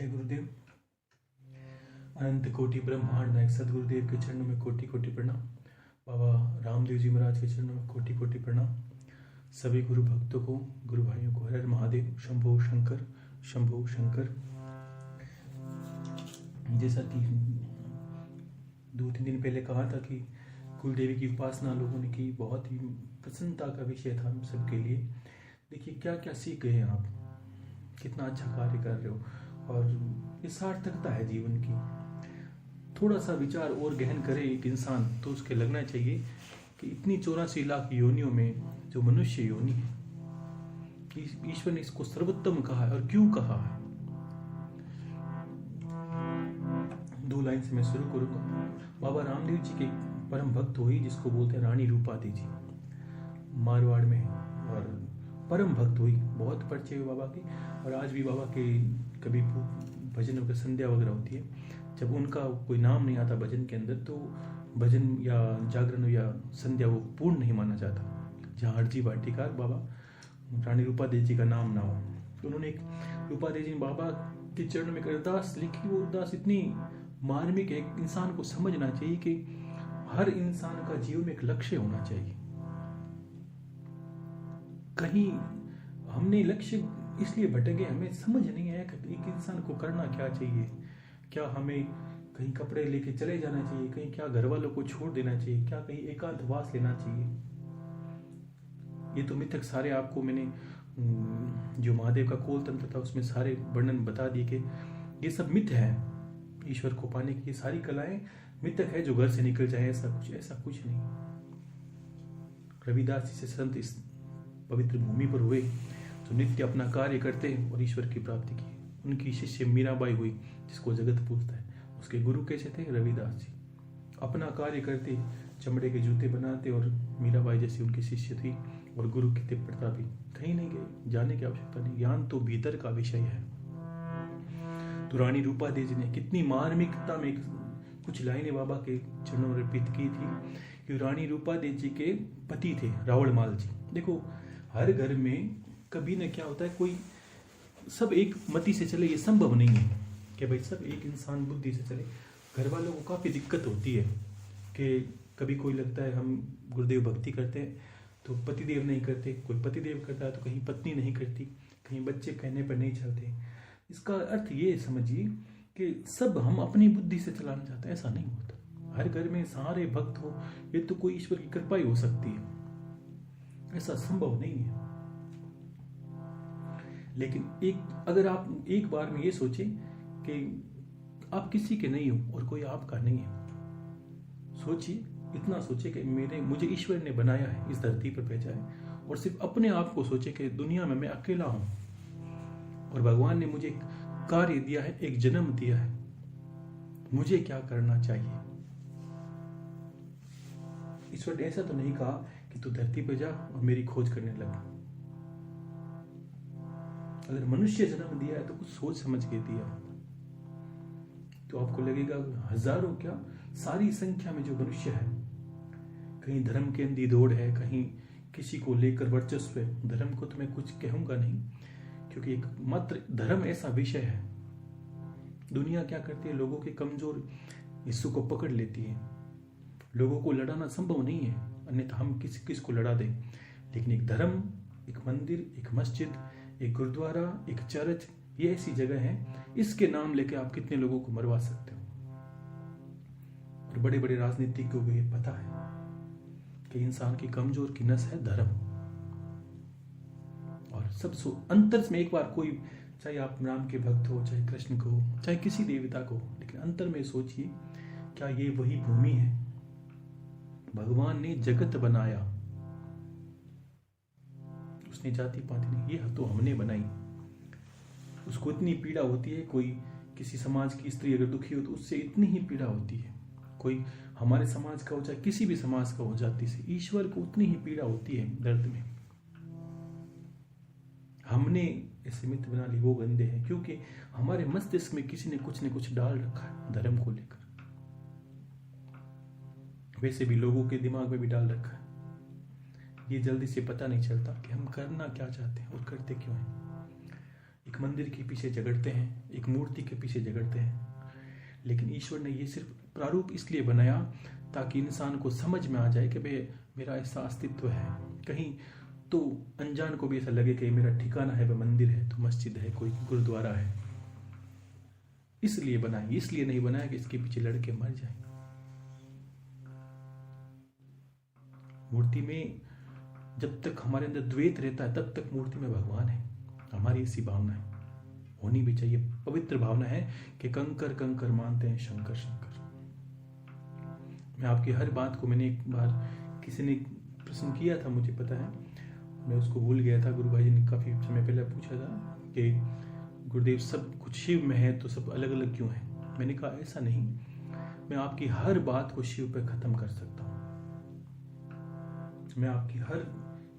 जय गुरुदेव। अनंत कोटि ब्रह्मांड नायक सदगुरुदेव के चरणों में कोटि कोटि प्रणाम। बाबा रामदेव जी महाराज के चरणों में कोटि कोटि प्रणाम। सभी गुरु भक्तों को, गुरु भाइयों को हर हर महादेव, शंभो शंकर, शंभो शंकर। जैसा कि 2-3 दिन पहले कहा था कि कुलदेवी की उपासना लोगों ने की, बहुत ही प्रसन्नता का विषय था हम सबके लिए। देखिए क्या क्या सीख गए आप, कितना अच्छा कार्य कर रहे हो और ये सार्थकता है जीवन की। थोड़ा सा विचार और गहन करे एक इंसान तो उसके लगना चाहिए कि इतनी 84 लाख योनियों में जो मनुष्य योनि है, ईश्वर ने इसको सर्वोत्तम कहा है। और क्यों कहा है, 2 लाइन से मैं शुरू करूंगा। बाबा रामदेव जी के परम भक्त हुई जिसको बोलते हैं रानी रूपादेवी जी, मारवाड़ में, और परम भक्त हुई, बहुत परिचय हुई बाबा की। और आज भी बाबा के कभी भजन वगैरह संध्या वगैरह होती है, जब उनका कोई नाम नहीं आता भजन के अंदर तो भजन या जागरण या संध्या वो पूर्ण नहीं माना जाता, जहाँ हरजी वाटिकार बाबा रानी रूपादेवी जी का नाम ना हो। तो उन्होंने एक रूपादेवी जी बाबा के चरण में अरदास लिखी। वो अरदास इतनी मार्मिक है, एक इंसान को समझना चाहिए कि हर इंसान का जीवन में एक लक्ष्य होना चाहिए। कहीं हमने लक्ष्य इसलिए भटके, हमें समझ नहीं आया कि एक इंसान को करना क्या चाहिए। क्या हमें कहीं कपड़े लेके चले जाना चाहिए, कहीं क्या घर वालों को छोड़ देना चाहिए, क्या कहीं एकांतवास लेना चाहिए। ये तो मिथक सारे आपको मैंने जो महादेव का कोल तंत्र था उसमें सारे वर्णन बता दिए कि ये सब मिथ है। ईश्वर को पाने की ये सारी कलाएं मिथक है जो घर से निकल जाए, ऐसा कुछ नहीं। रविदास जी से संत इस पवित्र भूमि पर हुए जो नित्य अपना कार्य करते और ईश्वर की प्राप्ति की। उनकी शिष्य मीराबाई हुई जिसको जगत पूजता है। उसके गुरु कैसे थे, रविदास जी। अपना कार्य करते, चमड़े के जूते बनाते, और मीराबाई जैसी उनकी शिष्य थी। और गुरु की तीव्रता भी, कहीं नहीं गए, जाने की आवश्यकता नहीं, ज्ञान तो भीतर का विषय है। तो रानी रूपादेवी जी ने कितनी मार्मिकता में कुछ लाइनें बाबा के चरणों में अर्पित की थी कि रानी रूपादेवी जी के पति थे रावणमाल जी। देखो हर घर में कभी न क्या होता है, कोई सब एक मति से चले ये संभव नहीं है कि भाई सब एक इंसान बुद्धि से चले। घर वालों को काफ़ी दिक्कत होती है कि कभी कोई लगता है हम गुरुदेव भक्ति करते हैं तो पतिदेव नहीं करते, कोई पतिदेव करता है तो कहीं पत्नी नहीं करती, कहीं बच्चे कहने पर नहीं चलते। इसका अर्थ ये समझिए कि सब हम अपनी बुद्धि से चलाना चाहते हैं, ऐसा नहीं होता। हर घर में सारे भक्त हो ये तो कोई ईश्वर की कृपा ही हो सकती है, ऐसा संभव नहीं है। लेकिन अगर आप एक बार में ये सोचें कि आप किसी के नहीं हो और कोई आपका नहीं है, सोचिए, इतना सोचे कि मुझे ईश्वर ने बनाया है, इस धरती पर भेजा है, और सिर्फ अपने आप को सोचे कि दुनिया में मैं अकेला हूं और भगवान ने मुझे एक कार्य दिया है, एक जन्म दिया है, मुझे क्या करना चाहिए। ईश्वर ने ऐसा तो नहीं कहा कि तू धरती पर जा और मेरी खोज करने लग। अगर मनुष्य जन्म दिया है तो कुछ सोच समझ के दिया, तो आपको लगेगा हजारों क्या सारी संख्या में जो मनुष्य है, कहीं धर्म के अंधी दौड़ है, कहीं किसी को लेकर वर्चस्व है। धर्म को तो मैं कुछ कहूंगा नहीं, क्योंकि एक मात्र धर्म ऐसा विषय है। दुनिया क्या करती है, लोगों के कमजोर हिस्सों को पकड़ लेती है। लोगों को लड़ाना संभव नहीं है, अन्यथा हम किस को लड़ा दें। लेकिन एक धर्म, एक मंदिर, एक मस्जिद, एक गुरुद्वारा, एक चर्च, ये ऐसी जगह है, इसके नाम लेके आप कितने लोगों को मरवा सकते हो। और बड़े बड़े राजनीतिज्ञों को ये पता है कि इंसान की कमजोर की नस है धर्म। और सब अंतर में एक बार कोई, चाहे आप राम के भक्त हो, चाहे कृष्ण को, चाहे किसी देवता को, लेकिन अंतर में सोचिए, क्या ये वही भूमि है? भगवान ने जगत बनाया, उसने जाति पाति नहीं, ये तो हमने बनाई। उसको इतनी पीड़ा होती है, कोई किसी समाज की स्त्री अगर दुखी हो तो उससे इतनी ही पीड़ा होती है। कोई हमारे समाज का हो, चाहे किसी भी समाज का हो, जाति से, ईश्वर को उतनी ही पीड़ा होती है दर्द में। हमने ऐसे मित्र बना ली, वो गंदे हैं, क्योंकि हमारे मस्तिष्क में किसी ने कुछ डाल रखा है धर्म को लेकर। वैसे भी लोगों के दिमाग में भी डाल रखा है। ये जल्दी से पता नहीं चलता कि हम करना क्या चाहते हैं और करते क्यों हैं। एक मंदिर के पीछे झगड़ते हैं, एक मूर्ति के पीछे झगड़ते हैं। लेकिन ईश्वर ने ये सिर्फ प्रारूप इसलिए बनाया ताकि इंसान को समझ में आ जाए कि भाई मेरा ऐसा अस्तित्व है। कहीं तो अनजान को भी ऐसा लगे कि मेरा ठिकाना है, वह मंदिर है, तो मस्जिद है, कोई गुरुद्वारा है। इसलिए बनाया, इसलिए नहीं बनाया कि इसके पीछे लड़के मर जाए। मूर्ति में जब तक हमारे अंदर द्वैत रहता है तब तक मूर्ति में भगवान है। हमारी ऐसी भावना है, होनी भी चाहिए। पवित्र भावना है कि कंकर कंकर मानते हैं शंकर शंकर। मैं आपकी हर बात को, मैंने एक बार किसी ने प्रश्न किया था, मुझे पता है, मैं उसको भूल गया था। गुरु भाई जी ने काफी समय पहले पूछा था कि गुरुदेव सब कुछ शिव में है तो सब अलग अलग क्यों है। मैंने कहा ऐसा नहीं, मैं आपकी हर बात को शिव पे खत्म कर सकता हूँ। मैं आपकी हर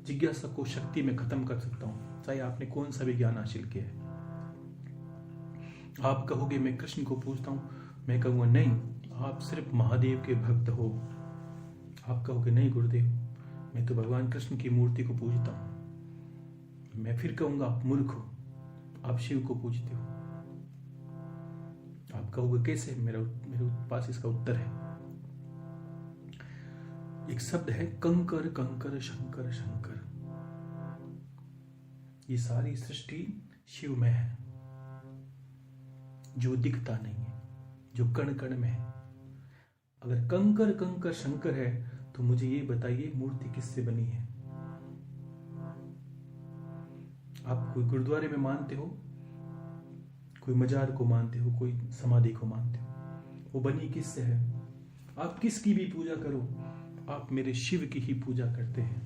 जिज्ञासा को शक्ति में खत्म कर सकता हूँ, चाहे आपने कौन सा भी ज्ञान हासिल किया है। आप कहोगे मैं कृष्ण को पूजता हूँ, मैं कहूँगा नहीं, आप सिर्फ महादेव के भक्त हो। आप कहोगे नहीं गुरुदेव, मैं तो भगवान कृष्ण की मूर्ति को पूजता हूँ। मैं फिर कहूँगा आप मूर्ख हो, आप शिव को पूजते हो। आप कहोगे कैसे, मेरे पास इसका उत्तर है। एक शब्द है कंकर कंकर शंकर शंकर। ये सारी सृष्टि शिव में है, जो दिखता नहीं है, जो कण कण में है। अगर कंकर कंकर शंकर है तो मुझे ये बताइए मूर्ति किससे बनी है। आप कोई गुरुद्वारे में मानते हो, कोई मजार को मानते हो, कोई समाधि को मानते हो, वो बनी किससे है। आप किसकी भी पूजा करो, आप मेरे शिव की ही पूजा करते हैं।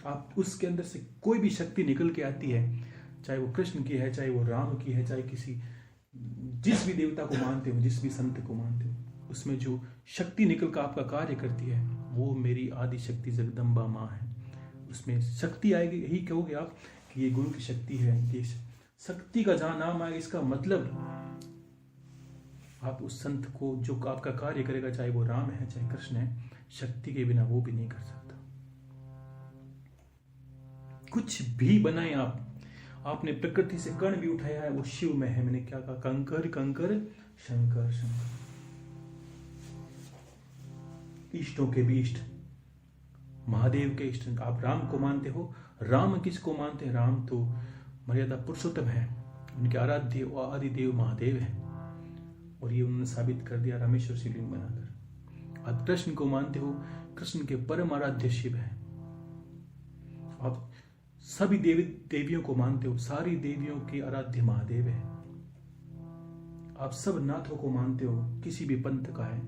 आप उसके अंदर से कोई भी शक्ति निकल के आती है, चाहे वो कृष्ण की है, चाहे वो राम की है, चाहे किसी जिस भी देवता को मानते हो, जिस भी संत को मानते हो, उसमें जो शक्ति निकल कर आपका कार्य करती है वो मेरी आदि शक्ति जगदम्बा माँ है। उसमें शक्ति आएगी, यही कहोगे आप कि ये गुरु की शक्ति है। ये शक्ति का जहां नाम आएगा, इसका मतलब आप उस संत को जो आपका कार्य करेगा, चाहे वो राम है चाहे कृष्ण है, शक्ति के बिना वो भी नहीं कर सकता। कुछ भी बनाए आप, आपने प्रकृति से कण भी उठाया है, वो शिव में है। मैंने क्या कहा, कंकर कंकर शंकर शंकर। इष्टों के भी इष्ट, महादेव के इष्ट। आप राम को मानते हो, राम किसको मानते हैं, राम तो मर्यादा पुरुषोत्तम है, उनके आराध्य और आदि देव महादेव है। और ये उन्होंने साबित कर दिया रामेश्वर शिवलिंग बनाकर। आप कृष्ण को मानते हो, कृष्ण के परम आराध्य शिव है। आप सभी देवी देवियों को मानते हो, सारी देवियों के आराध्य महादेव है। आप सब नाथों को मानते हो, किसी भी पंथ का है,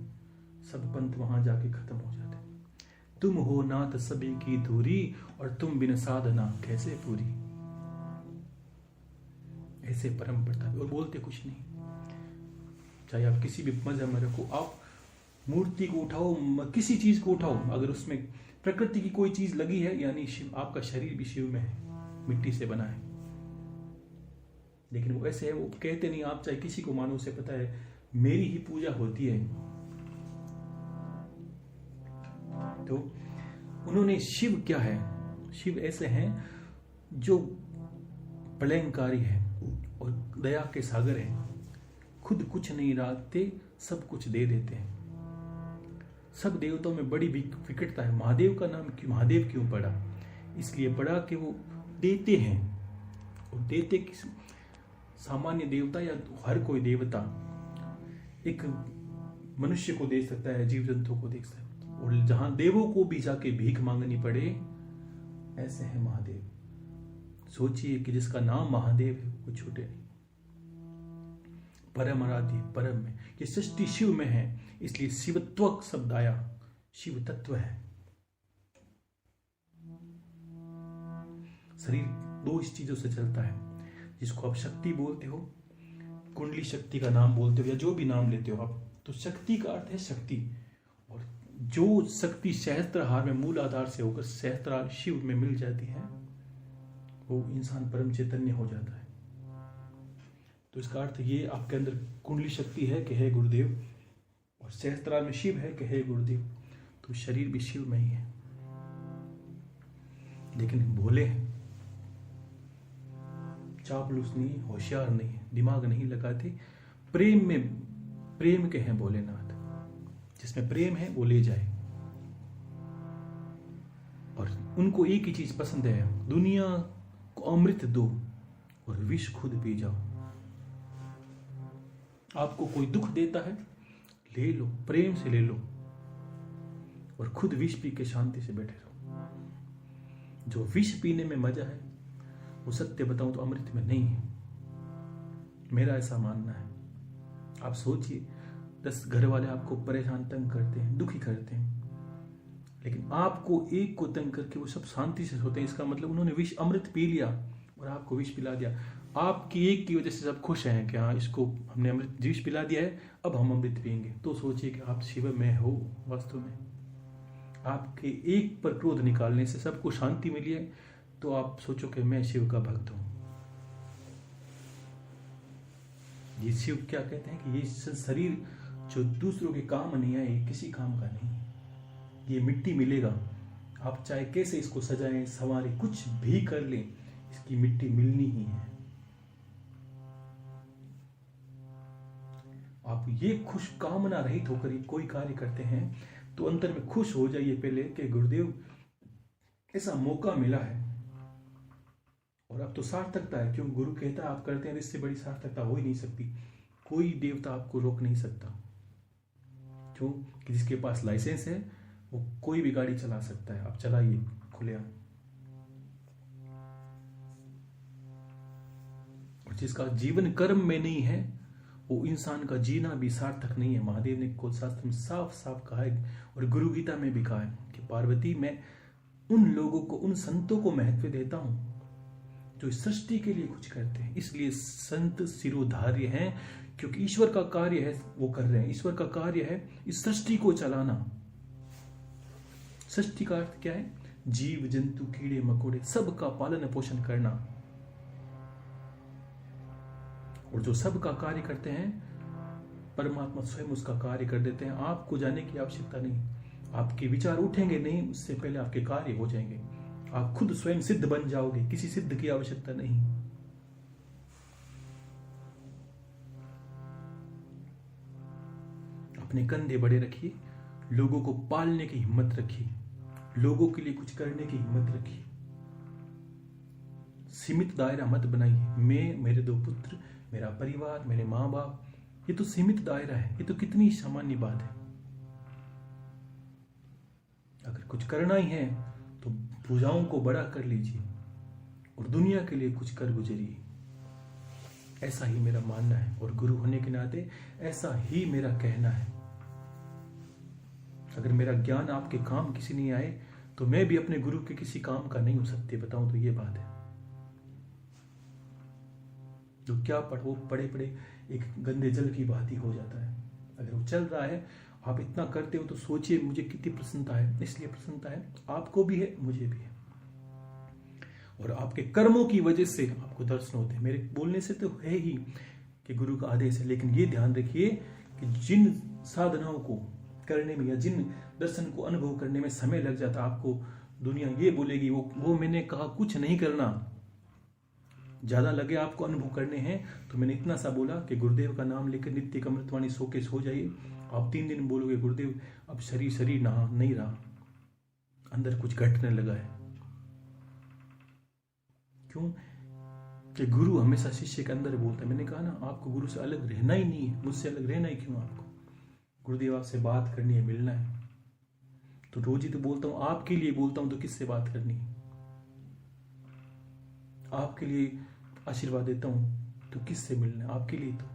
सब पंथ वहां जाके खत्म हो जाते हैं। तुम हो नाथ सभी की दूरी, और तुम बिन साधना कैसे पूरी। ऐसे परम प्रताप, और बोलते कुछ नहीं। चाहे आप किसी भी मजहब में रखो, आप मूर्ति को उठाओ, किसी चीज को उठाओ, अगर उसमें प्रकृति की कोई चीज लगी है, यानी शिव, आपका शरीर भी शिव में है, मिट्टी से बना है। लेकिन वो ऐसे है, वो कहते नहीं। आप चाहे किसी को मानो, उसे पता है मेरी ही पूजा होती है। तो उन्होंने शिव क्या है, शिव ऐसे हैं जो प्रलयंकारी है और दया के सागर हैं। खुद कुछ नहीं रखते, सब कुछ दे देते हैं। सब देवताओं में बड़ी विकटता है। महादेव का नाम क्यों, महादेव क्यों पड़ा, इसलिए पड़ा कि वो देते हैं। और देते किस, सामान्य देवता या हर कोई देवता एक मनुष्य को दे सकता है, जीव जंतु को दे सकता है, और जहां देवों को भी जाके भीख मांगनी पड़े, ऐसे है महादेव। सोचिए कि जिसका नाम महादेव है वो छूटे नहीं। परम आराध्य, परम में, ये सृष्टि शिव में है, इसलिए शिवत्व शब्द आया, शिव तत्व है। शरीर दो इस चीजों से चलता है, जिसको आप शक्ति बोलते हो, कुंडली शक्ति का नाम बोलते हो, या जो भी नाम लेते हो आप, तो शक्ति का अर्थ है शक्ति। और जो शक्ति सहस्त्रहार में मूल आधार से होकर सहस्त्रहार शिव में मिल जाती है, वो इंसान परम चैतन्य हो जाता है। तो इसका अर्थ ये, आपके अंदर कुंडली शक्ति है कि है गुरुदेव, और सहस्त्रार में शिव है कि है गुरुदेव, तो शरीर भी शिव में ही है। लेकिन भोले हैं, चापलूस नहीं, होशियार नहीं, दिमाग नहीं लगाते। प्रेम में, प्रेम के हैं भोलेनाथ। जिसमें प्रेम है वो ले जाए। और उनको एक ही चीज पसंद है, दुनिया को अमृत दो और विष खुद पी जाओ। आपको कोई दुख देता है, ले लो, प्रेम से ले लो और खुद विष पी के शांति से बैठे रहो। जो विष पीने में मजा है वो सत्य बताऊं तो अमृत में नहीं है। मेरा ऐसा मानना है। आप सोचिए, 10 घर वाले आपको परेशान तंग करते हैं, दुखी करते हैं, लेकिन आपको एक को तंग करके वो सब शांति से सोते हैं। इसका मतलब उन्होंने विष अमृत पी लिया और आपको विष पिला दिया। आपकी एक की वजह से सब खुश हैं कि हाँ, इसको हमने अमृत विष पिला दिया है, अब हम अमृत पियेंगे। तो सोचिए कि आप शिव में हो। वास्तव में आपके एक पर क्रोध निकालने से सबको शांति मिली है, तो आप सोचो कि मैं शिव का भक्त हूं। ये शिव क्या कहते हैं कि ये शरीर जो दूसरों के काम नहीं आए, किसी काम का नहीं। ये मिट्टी मिलेगा, आप चाहे कैसे इसको सजाएं, संवारें, कुछ भी कर लें, इसकी मिट्टी मिलनी ही है। आप ये खुश कामना रहित होकर कोई कार्य करते हैं तो अंतर में खुश हो जाइए पहले कि गुरुदेव ऐसा मौका मिला है। और अब तो सार्थकता है, क्योंकि गुरु कहता है आप करते हैं, इससे बड़ी सार्थकता हो ही नहीं सकती। कोई देवता आपको रोक नहीं सकता। क्यों कि जिसके पास लाइसेंस है वो कोई भी गाड़ी चला सकता है। आप चलाइए खुलेआम। और जिसका जीवन कर्म में नहीं है वो इंसान का जीना भी सार्थक नहीं है। महादेव ने कुल शास्त्र में साफ साफ कहा है और गुरु गीता में भी कहा है कि पार्वती, मैं उन लोगों को, उन संतों को महत्व देता हूं जो इस सृष्टि के लिए कुछ करते हैं। इसलिए संत सिरोधार्य हैं, क्योंकि ईश्वर का कार्य है वो कर रहे हैं। ईश्वर का कार्य है इस सृष्टि को चलाना। सृष्टि का अर्थ क्या है? जीव जंतु, कीड़े मकोड़े, सबका पालन पोषण करना। और जो सबका कार्य करते हैं, परमात्मा स्वयं उसका कार्य कर देते हैं। आपको जाने की आवश्यकता नहीं। आपके विचार उठेंगे नहीं, उससे पहले आपके कार्य हो जाएंगे। आप खुद स्वयं सिद्ध बन जाओगे, किसी सिद्ध की आवश्यकता नहीं। अपने कंधे बड़े रखिए, लोगों को पालने की हिम्मत रखिए, लोगों के लिए कुछ करने की हिम्मत रखिए। सीमित दायरा मत बनाइए। मैं, मेरे 2 पुत्र, मेरा परिवार, मेरे माँ बाप, ये तो सीमित दायरा है। ये तो कितनी सामान्य बात है। अगर कुछ करना ही है तो भुजाओं को बड़ा कर लीजिए और दुनिया के लिए कुछ कर गुजरिए। ऐसा ही मेरा मानना है और गुरु होने के नाते ऐसा ही मेरा कहना है। अगर मेरा ज्ञान आपके काम किसी नहीं आए तो मैं भी अपने गुरु के किसी काम का नहीं हो सकती। बताऊं तो ये बात है। जो क्या वो पड़े पड़े एक गंदे जल की बात ही हो जाता है। अगर वो चल रहा है, आप इतना करते हो, तो सोचिए मुझे कितनी प्रसन्नता है। इसलिए प्रसन्नता है, आपको भी है, मुझे भी है। और आपके कर्मों की वजह से आपको दर्शन होते हैं। मेरे बोलने से तो है ही कि गुरु का आदेश है, लेकिन ये ध्यान रखिए कि जिन साधनाओं को करने में या जिन दर्शन को अनुभव करने में समय लग जाता, आपको दुनिया ये बोलेगी वो मैंने कहा कुछ नहीं करना। ज्यादा लगे आपको अनुभव करने हैं तो मैंने इतना सा बोला कि गुरुदेव का नाम लेकर नित्य अमृतवाणी शोकेश हो जाइए। आप 3 दिन बोलोगे गुरुदेव अब शरीर नहा नहीं रहा, अंदर कुछ घटने लगा है। क्यों कि गुरु हमेशा शिष्य के अंदर बोलता है। मैंने कहा ना, आपको गुरु से अलग रहना ही नहीं है। मुझसे अलग रहना ही क्यों आपको? गुरुदेव आपसे बात करनी है, मिलना है, तो रोज ही तो बोलता हूं, आपके लिए बोलता हूं, तो किससे बात करनी है? आपके लिए आशीर्वाद देता हूं तो किससे मिलना है? आपके लिए। तो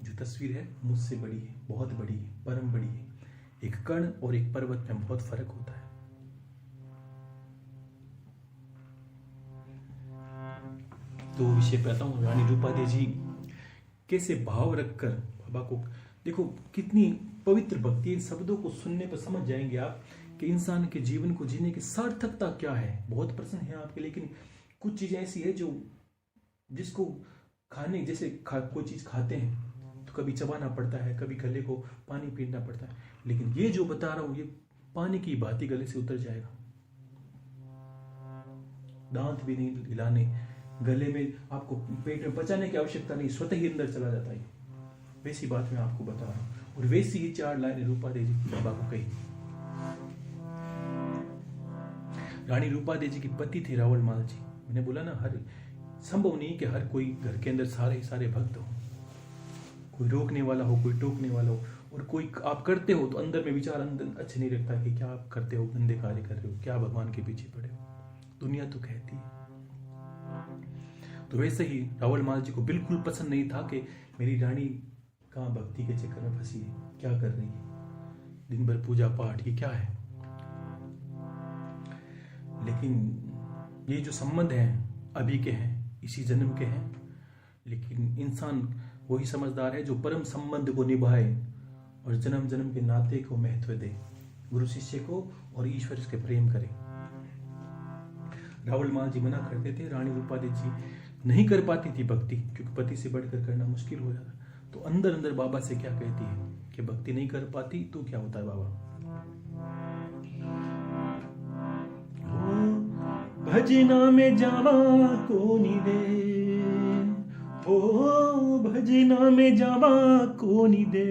जो तस्वीर है मुझसे बड़ी है, बहुत बड़ी है, परम बड़ी है। एक कण और एक पर्वत में बहुत फर्क होता है। तो विषय पे आता हूं। रानी रूपादेवी जी कैसे भाव रखकर बाबा को, देखो कितनी पवित्र भक्ति। इन शब्दों को सुनने पर समझ जाएंगे आप कि इंसान के जीवन को जीने की सार्थकता क्या है। बहुत प्रश्न है आपके, लेकिन कुछ चीजें ऐसी है जो जिसको खाने, जैसे कोई चीज खाते हैं तो कभी चबाना पड़ता है, कभी गले को पानी पीना पड़ता है, लेकिन ये जो बता रहा हूं ये पानी की भांति गले से उतर जाएगा। दांत भी नहीं हिलाने, गले में आपको पेट में पचाने की आवश्यकता नहीं, स्वतः ही अंदर चला जाता है। वैसी बात मैं आपको बता रहा हूँ। और वैसी ही 4 लाइनें रूपादेवी जी बाबा को कही। रानी रूपादेवी जी की पति थे रावल माल जी। मैंने बोला ना, हर संभव नहीं कि हर कोई घर के अंदर सारे भक्त हो, कोई रोकने वाला हो, कोई टोकने वाला हो। और कोई आप करते हो तो अंदर में विचार अंदर अच्छे नहीं रखता कि क्या आप करते हो, गंदे कार्य कर रहे हो, क्या भगवान के पीछे पड़े हो, दुनिया तो कहती है। तो वैसे ही रावल माल जी को बिल्कुल पसंद नहीं था कि मेरी रानी कहाँ भक्ति के चक्कर में फंसी है, क्या कर रही है, दिन भर पूजा पाठ, ये क्या है। लेकिन ये जो संबंध हैं अभी के हैं, इसी जन्म के हैं। लेकिन इंसान वही समझदार है जो परम संबंध को निभाए और जन्म जन्म के नाते को महत्व दे, गुरु शिष्य को और ईश्वर के प्रेम करे। रावल माल जी मना करते थे, रानी रूपादेवी जी नहीं कर पाती थी भक्ति, क्योंकि पति से बढ़कर करना मुश्किल हो जाता। तो अंदर अंदर बाबा से क्या कहती है कि भक्ति नहीं कर पाती तो क्या होता है बाबा, भजना में जावा कोनी दे, ओ भजना में जावा कोनी दे,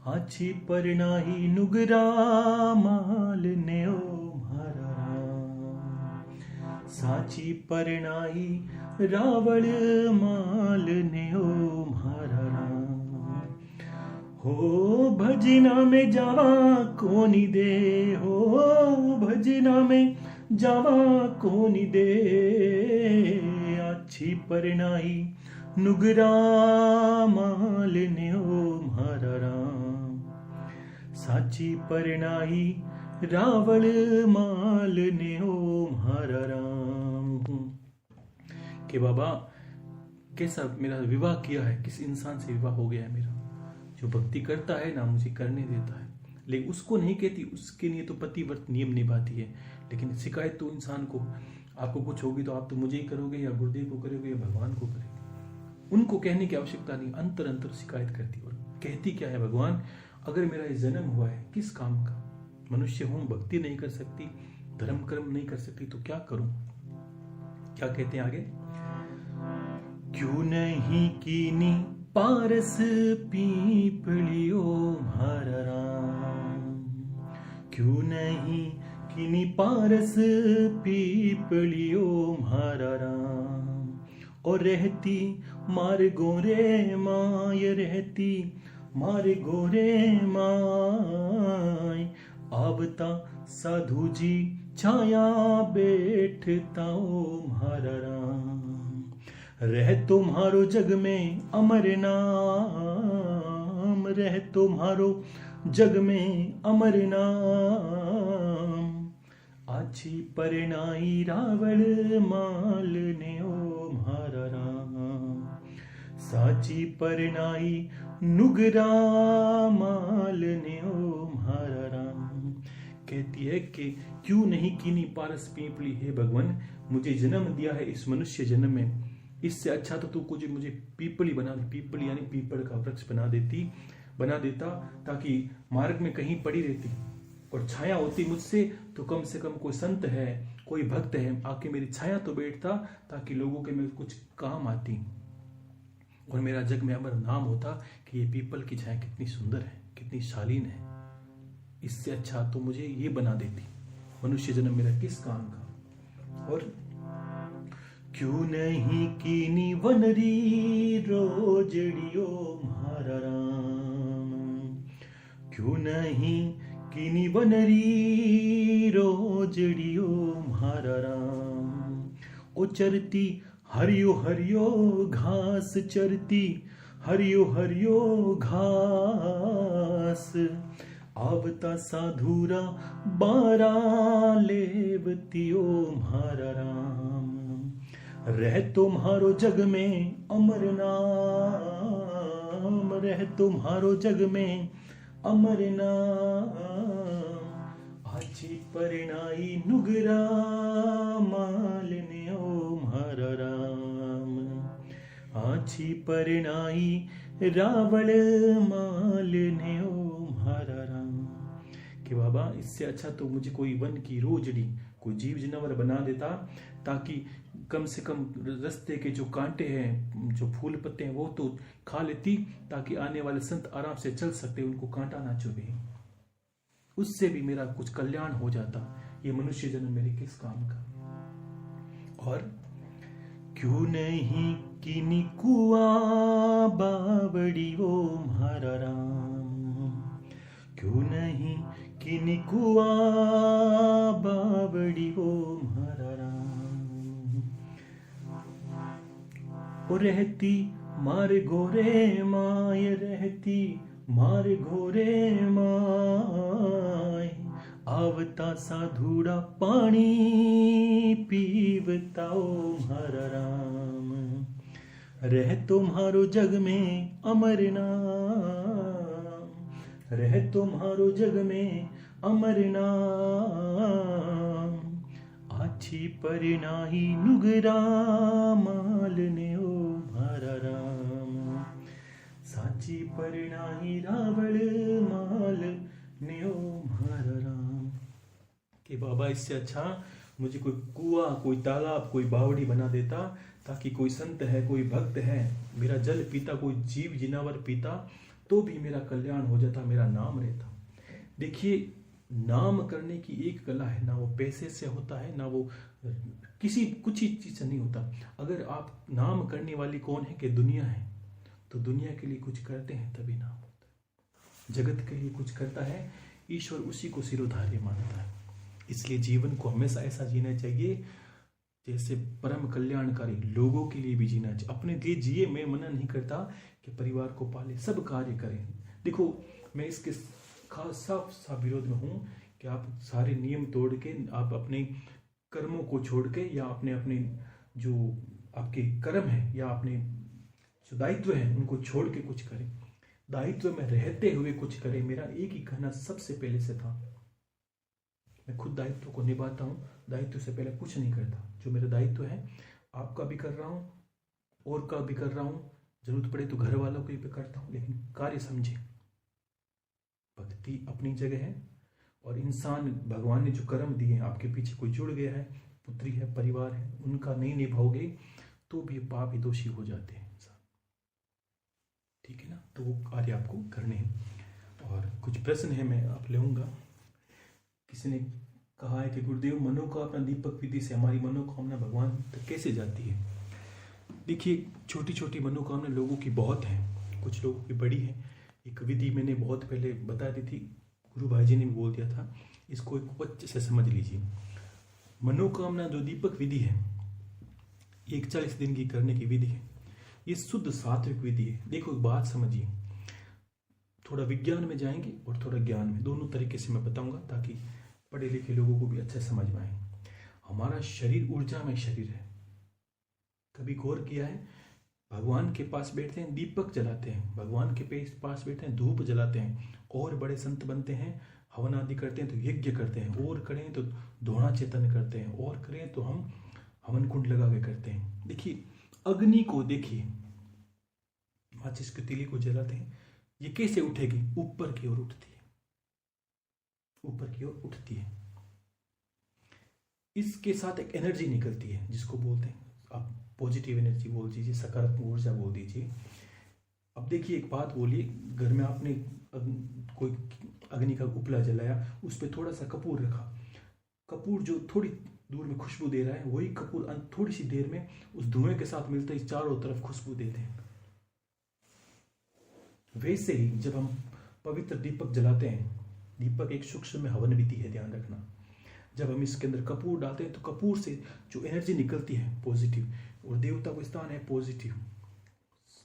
आछी परनाही नुगरा माल ने ओ म्हारा राम, साची परनाही रावल माल ने ओ म्हारा राम, हो भजना में जावा कोनी दे, हो भजना में जावा कोनी दे, अच्छी परनाही नुगरा माल ने ओ म्हारा राम, साची परनाही रावल माल ने ओ म्हारा राम। कि बाबा कैसा मेरा विवाह किया है, किस इंसान से विवाह हो गया है मेरा, जो भक्ति करता है ना मुझे करने देता है। लेकिन उसको नहीं कहती, उसके लिए तो पतिव्रत नियम निभाती है। लेकिन शिकायत तो इंसान को, आपको कुछ होगी तो आप तो मुझे ही करोगे या गुरुदेव को करोगे या भगवान को करोगे। उनको कहने की आवश्यकता नहीं, अंतर अंतर शिकायत करती। और कहती क्या है, भगवान अगर मेरा ये जन्म हुआ है किस काम का, मनुष्य हूं, भक्ति नहीं कर सकती, धर्म कर्म नहीं कर सकती, तो क्या करूं। क्या कहते हैं आगे, क्यों नहीं कीनी पारस पीपलियो म्हारा राम, क्यों नहीं कीनी पारस पीपलियो म्हारा राम, और रहती मार गोरे माय, रहती मार गोरे माय, आवता साधु जी छाया बैठता ओ म्हारा राम, रह तुम्हारो जग में अमर नाम, रह तुम्हारो जग में अमर नाम, आछी परनाई रावल माल ने ओ म्हारा राम, साची परनाई नुगरा माल ने ओ म्हारा राम। कहती है कि क्यों नहीं कीनी पारस पीपली, हे भगवान मुझे जन्म दिया है इस मनुष्य जन्म में, इससे अच्छा तो तू कुछ मुझे पीपली बना दे, पीपल यानी पीपल का वृक्ष बना देता, ताकि मार्ग में कहीं पड़ी रहती और छाया होती मुझसे, तो कम से कम कोई संत है, कोई भक्त है, आके मेरी छाया तो बैठता, ताकि लोगों के में कुछ काम आती और मेरा जग में अमर नाम होता कि ये पीपल की छाया कितनी सुंदर है, कितनी शालीन है। इससे अच्छा तो मुझे ये बना देती, मनुष्य जन्म मेरा किस काम का। और क्यों नहीं कीनी वनरी रोजड़ियो म्हारा राम, क्यों नहीं कीनी वनरी रोजड़ियो म्हारा राम, ओ चरती हरियो हरियो घास, चरती हरियो हरियो घास, आवता साधुरा बारा लेवतियो म्हारा राम, रह तुम्हारो जग में अमर नाम, रह तुम्हारो जग में अमर नाम, आछी परनाई नुगरा माल ने ओ म्हारा राम, आछी परनाई रावल माल ने ओ म्हारा राम। कि बाबा इससे अच्छा तो मुझे कोई वन की रोजड़ी, कोई जीव जानवर बना देता, ताकि कम से कम रास्ते के जो कांटे हैं, जो फूल पत्ते हैं, वो तो खा लेती, ताकि आने वाले संत आराम से चल सकते, उनको कांटा ना चुभे। उससे भी मेरा कुछ कल्याण हो जाता। ये मनुष्य जन्म मेरे किस काम का। और क्यों नहीं किनी कुआ बावड़ी वो म्हारा राम, क्यों नहीं किनी कुआ बावड़ी वो म्हारा राम। ओ रहती मारे गोरे माय, रहती मारे गोरे माय, आवता साधुड़ा पानी पीवता ओ म्हारा राम। रह तुम्हारो जग में अमर नाम, रह तुम्हारो जग में अमर नाम। आछी परिणाही नुगरा माल ने ओ म्हारा राम, साची परिणाही रावण माल ने ओ म्हारा राम। कि बाबा इससे अच्छा मुझे कोई कुआं, कोई तालाब, कोई बावड़ी बना देता, ताकि कोई संत है, कोई भक्त है, मेरा जल पीता, कोई जीव जिनावर पीता, तो भी मेरा कल्याण हो जाता, मेरा नाम रहता। देखिए, नाम करने की एक कला है, ना वो पैसे से होता है, ना वो किसी कुछ ही चीज से नहीं होता। अगर आप नाम करने वाली कौन है कि दुनिया है, तो दुनिया के लिए कुछ करते हैं तभी नाम होता है। जगत के लिए कुछ करता है, ईश्वर उसी को सिरोधार्य मानता है। इसलिए जीवन को हमेशा ऐसा जीना चाहिए जैसे परम कल्याणकारी लोगों के लिए भी जीना चाहिए। अपने लिए जिए, मैं मना नहीं करता कि परिवार को पाले, सब कार्य करें। देखो, मैं इसके खास साफ विरोध में हूं कि आप सारे नियम तोड़ के, आप अपने कर्मों को छोड़ के, या अपने अपने जो आपके कर्म है या अपने जो दायित्व है उनको छोड़ के कुछ करें, दायित्व में रहते हुए कुछ करें। मेरा एक ही कहना सबसे पहले से था, मैं खुद दायित्व को निभाता हूँ, दायित्व से पहले कुछ नहीं करता। जो मेरा दायित्व है आपका भी कर रहा हूँ, और का भी कर रहा हूँ, जरूरत पड़े तो घर वालों को भी करता हूँ, लेकिन कार्य समझे। भक्ति अपनी जगह है, और इंसान, भगवान ने जो कर्म दिए हैं, आपके पीछे कोई जुड़ गया है, पुत्री है, परिवार है, उनका नहीं निभाओगे तो भी पाप ही दोषी हो जाते हैं इंसान। ठीक है ना, तो वो कार्य आपको करने हैं। और कुछ प्रश्न है, मैं आप लेऊंगा। किसी ने कहा है कि गुरुदेव, मनोकामना दीपक विधि से हमारी मनोकामना भगवान तक कैसे जाती है। देखिए, छोटी छोटी मनोकामना लोगों की बहुत हैं, कुछ लोगों की बड़ी है। एक विधि मैंने बहुत पहले बता दी थी, गुरु भाई जी ने भी बोल दिया था, इसको एक अच्छे से समझ लीजिए। मनोकामना जो दीपक विधि है, 41 दिन की करने की विधि है, ये शुद्ध सात्विक विधि है। देखो, एक बात समझिए, थोड़ा विज्ञान में जाएंगे और थोड़ा ज्ञान में, दोनों तरीके से मैं बताऊंगा, ताकि पढ़े लिखे लोगों को भी अच्छा समझ में आए। हमारा शरीर ऊर्जा में शरीर है। कभी गौर किया है, भगवान के पास बैठते हैं दीपक जलाते हैं, भगवान के पास बैठते हैं धूप जलाते हैं, और बड़े संत बनते हैं, हवन आदि करते हैं तो यज्ञ करते हैं, और करें तो दोहना चेतन करते हैं, और करें तो हम हवन कुंड लगा के करते हैं। देखिए, अग्नि को देखिए, माचिस की तीली को जलाते हैं, ये कैसे उठेगी? ऊपर की ओर उठती है, ऊपर की ओर उठती है। इसके साथ एक एनर्जी निकलती है, जिसको बोलते हैं, आप पॉजिटिव एनर्जी बोल दीजिए, सकारात्मक ऊर्जा बोल दीजिए। अब देखिए, एक बात बोलिए, घर में आपने कोई अग्नि का उपला जलाया, उस पर थोड़ा सा कपूर रखा, कपूर जो थोड़ी दूर में खुशबू दे रहा है, वही कपूर थोड़ी सी देर में उस धुएं के साथ मिलते ही चारों तरफ खुशबू देते हैं। वैसे ही जब हम पवित्र दीपक जलाते हैं, दीपक एक सूक्ष्म में हवन विधि है, ध्यान रखना। जब हम इसके अंदर कपूर डालते हैं तो कपूर से जो एनर्जी निकलती है पॉजिटिव, और देवता को स्थान है पॉजिटिव,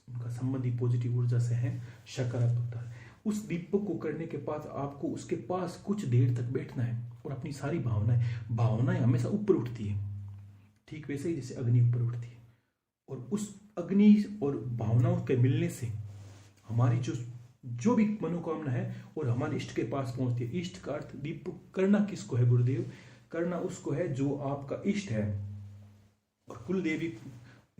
उनका संबंध ही पॉजिटिव ऊर्जा से है, सकारात्मकता है। उस दीपक को करने के बाद आपको उसके पास कुछ देर तक बैठना है, और अपनी सारी भावनाएं हमेशा ऊपर उठती है, ठीक वैसे ही जैसे अग्नि ऊपर उठती है। और उस अग्नि और भावनाओं के मिलने से हमारी जो भी मनोकामना है और हमारे इष्ट के पास पहुंचती है। इष्ट का अर्थ, दीपक करना किसको है गुरुदेव? करना उसको है जो आपका इष्ट है। और कुल देवी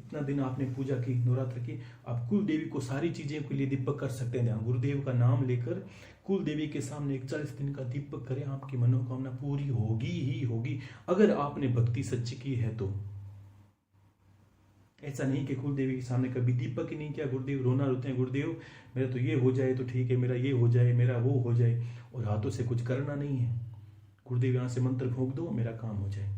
इतना दिन आपने पूजा की, नवरात्र की, आप कुल देवी को सारी चीजें के लिए दीपक कर सकते हैं। गुरुदेव का नाम लेकर कुल देवी के सामने 41 दिन का दीपक करें, आपकी मनोकामना पूरी होगी ही होगी, अगर आपने भक्ति सच्ची की है तो। ऐसा नहीं कि कुल देवी के सामने कभी दीपक ही नहीं किया, गुरुदेव रोना रोते हैं, गुरुदेव मेरा तो ये हो जाए तो ठीक है, मेरा ये हो जाए, मेरा वो हो जाए, और हाथों से कुछ करना नहीं है। गुरुदेव यहां से मंत्र फूंक दो, मेरा काम हो जाए,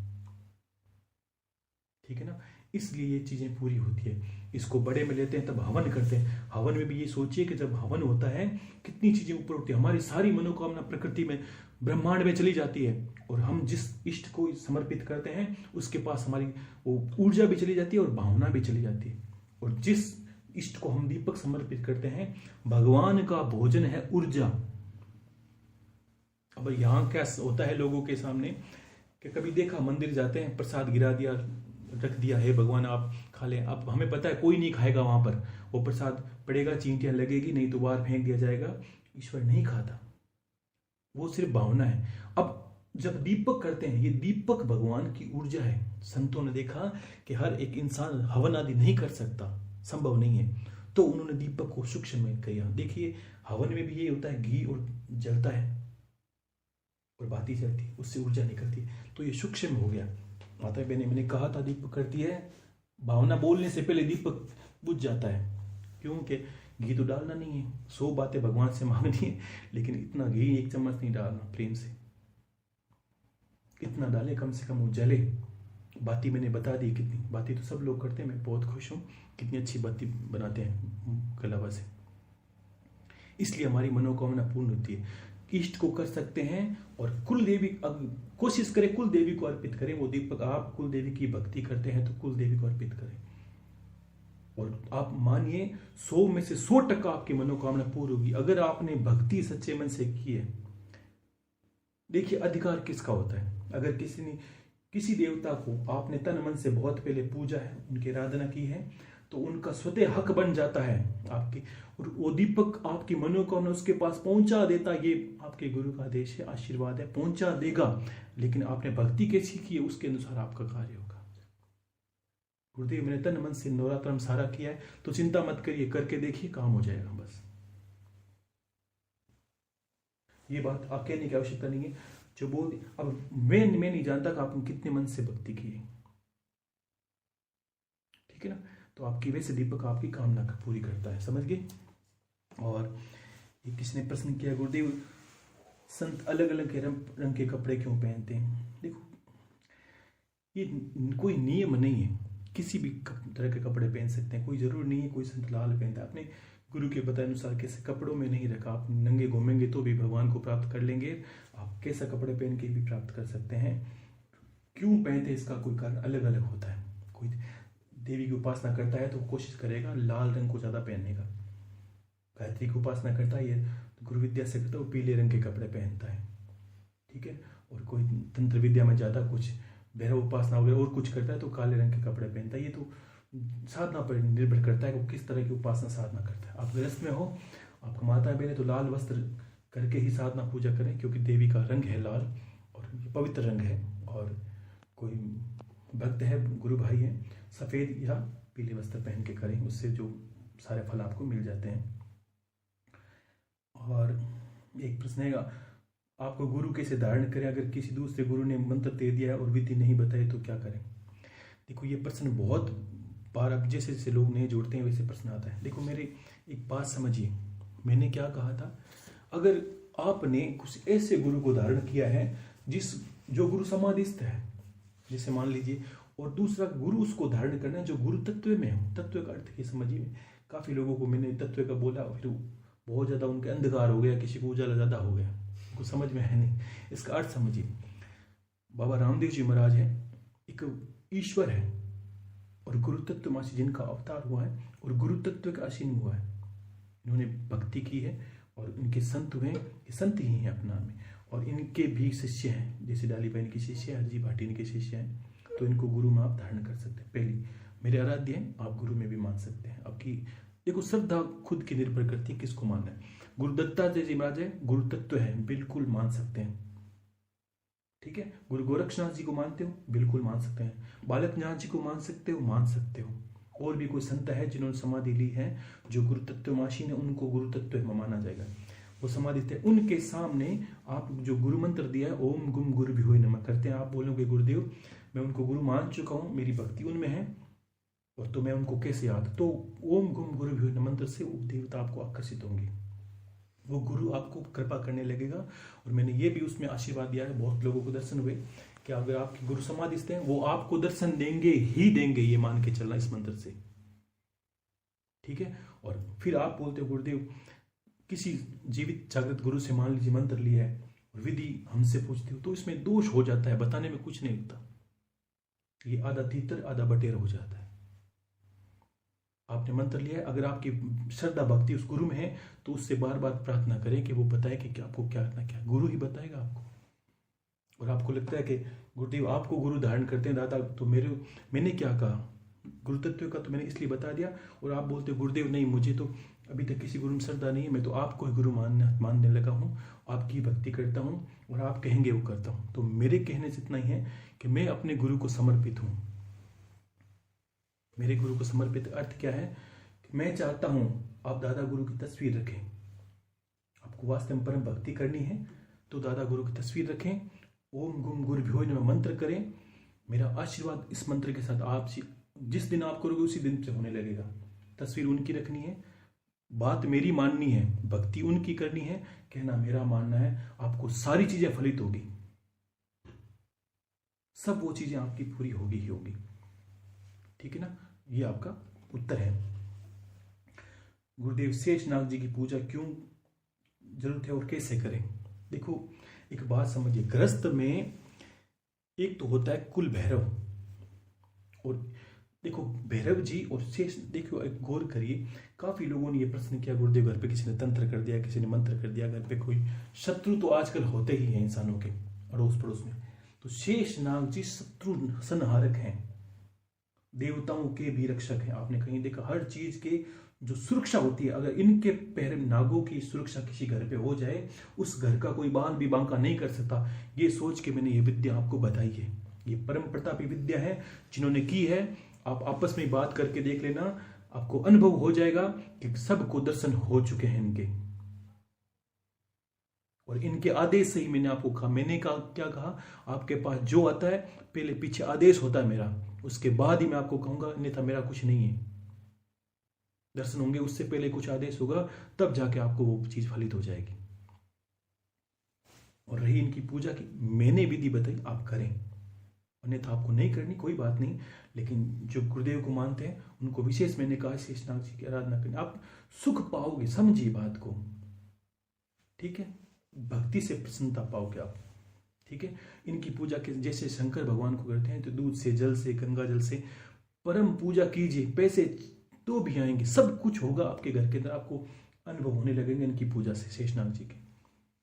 ठीक है ना। इसलिए ये चीजें पूरी होती है। इसको बड़े में लेते हैं, तब हवन करते हैं। हवन में भी ये सोचिए कि जब हवन होता है कितनी चीजें ऊपर उठती है, हमारी सारी मनोकामना प्रकृति में, ब्रह्मांड में चली जाती है, और हम जिस इष्ट को समर्पित करते हैं उसके पास हमारी वो ऊर्जा भी चली जाती है और भावना भी चली जाती है। और जिस इष्ट को हम दीपक समर्पित करते हैं, भगवान का भोजन है ऊर्जा। अब यहां क्या होता है लोगों के सामने कि कभी देखा, मंदिर जाते हैं, प्रसाद गिरा दिया, रख दिया है, भगवान आप खा लें। अब हमें पता है कोई नहीं खाएगा वहां पर, वो प्रसाद पड़ेगा, चींटियां लगेगी, नहीं तो बाहर फेंक दिया जाएगा। ईश्वर नहीं खाता, वो सिर्फ भावना है। अब जब दीपक करते हैं, ये दीपक भगवान की ऊर्जा है। संतों ने देखा कि हर एक इंसान हवन आदि नहीं कर सकता, संभव नहीं है, तो उन्होंने दीपक को सूक्ष्म में किया। देखिए हवन में भी ये होता है, घी और जलता है और बाती चलती है, उससे ऊर्जा निकलती है, तो ये सूक्ष्म हो गया। माता बहने, मैंने कहा था दीपक करती है, भावना बोलने से पहले दीपक बुझ जाता है, क्योंकि घी तो डालना नहीं है, 100 बातें भगवान से मांगनी है, लेकिन इतना घी 1 चम्मच नहीं डालना, प्रेम से इतना डाले, कम से कम वो जले। बाती मैंने बता दी कितनी, बाती तो सब लोग करते हैं, मैं बहुत खुश हूँ कितनी अच्छी बाती बनाते हैं कलावा से, इसलिए हमारी मनोकामना पूर्ण होती है। इष्ट को कर सकते हैं, और कुल देवी, कोशिश करें कुल देवी को अर्पित करें वो दीपक। आप कुल देवी की भक्ति करते हैं तो कुल देवी को अर्पित करें, और आप मानिए 100 में से 100% आपकी मनोकामना पूरी होगी, अगर आपने भक्ति सच्चे मन से की है। देखिए अधिकार किसका होता है, अगर किसी देवता को आपने तन मन से बहुत पहले पूजा है, उनकी आराधना की है, तो उनका स्वतः हक बन जाता है आपकी, और वो दीपक आपकी मनोकामना उसके पास पहुंचा देता। ये आपके गुरु का आदेश है, आशीर्वाद है, पहुंचा देगा। लेकिन आपने भक्ति कैसी की है, उसके अनुसार आपका कार्य होगा। गुरुदेव मैंने तन मन से नवरात्र में सारा किया है, तो चिंता मत करिए, करके देखिए, काम हो जाएगा। बस ये बात आप कहने की आवश्यकता नहीं है, जो बोल। अब मैं नहीं जानता कि आपने कितने मन से भक्ति की है, ठीक है ना, तो आपकी वजह से दीपक आपकी कामना का पूरी करता है, समझ गए। और ये किसने प्रश्न किया, गुरुदेव संत अलग अलग रंग के कपड़े क्यों पहनते हैं। देखो ये कोई नियम नहीं है, किसी भी तरह के कपड़े पहन सकते हैं, कोई जरूर नहीं है कोई संत लाल पहनता है। अपने गुरु के बताए अनुसार कैसे कपड़ों में नहीं रखा, आप नंगे घूमेंगे तो भी भगवान को प्राप्त कर लेंगे, आप कैसा कपड़े पहन के भी प्राप्त कर सकते हैं। क्यों पहनते इसका कोई कारण अलग अलग होता है। कोई देवी की उपासना करता है तो कोशिश करेगा लाल रंग को ज्यादा पहनने का, गायत्री की उपासना करता है, ये गुरु विद्या से करता है, वो पीले रंग के कपड़े पहनता है, ठीक है। और कोई तंत्र विद्या में ज्यादा कुछ भैरव उपासना वगैरह और कुछ करता है तो काले रंग के कपड़े पहनता है। ये तो साधना पर निर्भर करता है कि वो किस तरह की उपासना साधना करता है। आप गृहस्थ में हो, आपका माता बहन तो लाल वस्त्र करके ही साधना पूजा करें, क्योंकि देवी का रंग है लाल और पवित्र रंग है। और कोई भक्त है, गुरु भाई है, सफेद या पीले वस्त्र पहन के करें, उससे जो सारे फल आपको मिल जाते हैं। और एक प्रश्न है, आपको गुरु कैसे धारण करें, अगर किसी दूसरे गुरु ने मंत्र दे दिया और विधि नहीं बताई तो क्या करें। देखो ये प्रश्न बहुत बार, अब जैसे जैसे लोग नए जोड़ते हैं वैसे प्रश्न आता है। देखो मेरे एक बात समझिए, मैंने क्या कहा था, अगर आपने कुछ ऐसे गुरु को धारण किया है जो गुरु समाधिस्थ है, जैसे मान लीजिए, और दूसरा गुरु उसको धारण करना है जो गुरु तत्व में हो। तत्व का अर्थ समझिए, काफी लोगों को मैंने तत्व का बोला, फिर बहुत ज्यादा उनके अंधकार हो गया, किसी को उजाला ज्यादा हो गया, कुछ समझ में है नहीं। इसका अर्थ समझिए, बाबा रामदेव जी महाराज है, एक ईश्वर है, और गुरु तत्व मासी जिनका अवतार हुआ है, और गुरु तत्व का असीम हुआ है, इन्होंने भक्ति की है, और इनके संत हुए, ये संत ही हैं अपना में, और इनके भी शिष्य हैं, जैसे डाली बहन की शिष्य है, हरजी भाटी के शिष्य हैं, तो इनको गुरु में आप धारण कर सकते हैं। पहली मेरे आराध्य हैं, आप गुरु में भी मान सकते हैं। आपकी देखो श्रद्धा खुद की निर्भर करती है किसको मानना है। गुरु दत्तात्रेय जी महाराज है, गुरु तत्व है, बिल्कुल मान सकते हैं, ठीक है। गुरु गोरक्षनाथ जी को मानते हो, बिल्कुल मान सकते हैं। बालक नाथ जी को मान सकते हो, मान सकते हो। और भी कोई संत है जिन्होंने समाधि ली है जो गुरु तत्वमाशी ने, उनको गुरु तत्व में माना जाएगा। वो समाधि थे, उनके सामने आप जो गुरु मंत्र दिया है ओम गुम गुरु भी हुए नमः करते हैं, आप बोलोगे गुरुदेव मैं उनको गुरु मान चुका हूँ, मेरी भक्ति उनमें है, और तो मैं उनको कैसे याद, तो ओम गुम गुरु भी हुए मंत्र से वो देवता आपको आकर्षित होंगे, वो गुरु आपको कृपा करने लगेगा। और मैंने ये भी उसमें आशीर्वाद दिया है, बहुत लोगों को दर्शन हुए कि अगर आपके गुरु समाधिस्थ हैं वो आपको दर्शन देंगे ही देंगे, ये मान के चलना इस मंत्र से, ठीक है। और फिर आप बोलते हो गुरुदेव किसी जीवित जागृत गुरु से मान लीजिए मंत्र लिया है और विधि हमसे पूछते हो तो इसमें दोष हो जाता है, बताने में कुछ नहीं होता, ये आधा तीतर आधा बटेर हो जाता है। आपने मंत्र लिया है, अगर आपकी श्रद्धा भक्ति उस गुरु में है तो उससे बार बार प्रार्थना करें कि वो बताए कि आपको क्या करना, क्या गुरु ही बताएगा आपको। और आपको लगता है कि गुरुदेव आपको गुरु धारण करते हैं दादा, तो मैंने क्या कहा, गुरु तत्व का तो मैंने इसलिए बता दिया, और आप बोलते हो गुरुदेव नहीं मुझे तो अभी तक किसी गुरु में श्रद्धा नहीं है, मैं तो आपको ही गुरु मानने लगा हूँ, आपकी भक्ति करता हूँ और आप कहेंगे वो करता हूँ। तो मेरे कहने से इतना ही है कि मैं अपने गुरु को समर्पित हूँ। मेरे गुरु को समर्पित अर्थ क्या है कि मैं चाहता हूँ आप दादा गुरु की तस्वीर रखें, आपको वास्तव में परम भक्ति करनी है तो दादा गुरु की तस्वीर रखें, ओम गुम गुरु भ्यो नमः मंत्र करें, मेरा आशीर्वाद इस मंत्र के साथ आप जिस दिन आप करोगे उसी दिन से होने लगेगा। तस्वीर उनकी रखनी है, बात मेरी माननी है, भक्ति उनकी करनी है, कहना मेरा मानना है, आपको सारी चीजें फलित होगी, सब वो चीजें आपकी पूरी होगी ही होगी, ठीक है ना। ये आपका उत्तर है। गुरुदेव शेषनाग जी की पूजा क्यों जरूरत है और कैसे करें। देखो एक बात समझिए, गृहस्थ में एक तो होता है कुल भैरव, और देखो भैरव जी और शेष, देखो एक गौर करिए, काफी लोगों ने ये प्रश्न किया गुरुदेव घर पे किसी ने तंत्र कर दिया, किसी ने मंत्र कर दिया, घर पे कोई शत्रु तो आजकल होते ही हैं इंसानों के अड़ोस पड़ोस में, तो शेषनाग जी शत्रु संहारक हैं, देवताओं के भी रक्षक हैं। आपने कहीं देखा हर चीज के जो सुरक्षा होती है, अगर इनके पैर नागों की सुरक्षा किसी घर पे हो जाए उस घर का कोई बाल भी बांका नहीं कर सकता। ये सोच के मैंने ये विद्या आपको बताई है, ये परम प्रतापी विद्या है, जिन्होंने की है आप आपस में बात करके देख लेना, आपको अनुभव हो जाएगा कि सबको दर्शन हो चुके हैं इनके, और इनके आदेश से ही मैंने आपको कहा, मैंने क्या कहा, आपके पास जो आता है पहले पीछे आदेश होता है मेरा, उसके बाद ही मैं आपको कहूंगा, अन्यथा मेरा कुछ नहीं है, दर्शन होंगे उससे पहले कुछ आदेश होगा, तब जाके आपको वो चीज फलित हो जाएगी। और रही इनकी पूजा की, मैंने विधि बताई आप करें, अन्यथा आपको नहीं करनी कोई बात नहीं, लेकिन जो गुरुदेव को मानते हैं उनको विशेष मैंने कहा शेषनाग जी की आराधना करनी, आप सुख पाओगे, समझिए बात को, ठीक है, भक्ति से प्रसन्नता पाओगे आप, ठीक है। इनकी पूजा के जैसे शंकर भगवान को करते हैं तो दूध से, जल से, गंगा जल से परम पूजा कीजिए, पैसे तो भी आएंगे, सब कुछ होगा आपके घर के अंदर, आपको अनुभव होने लगेंगे इनकी पूजा से, शेषनाग जी के।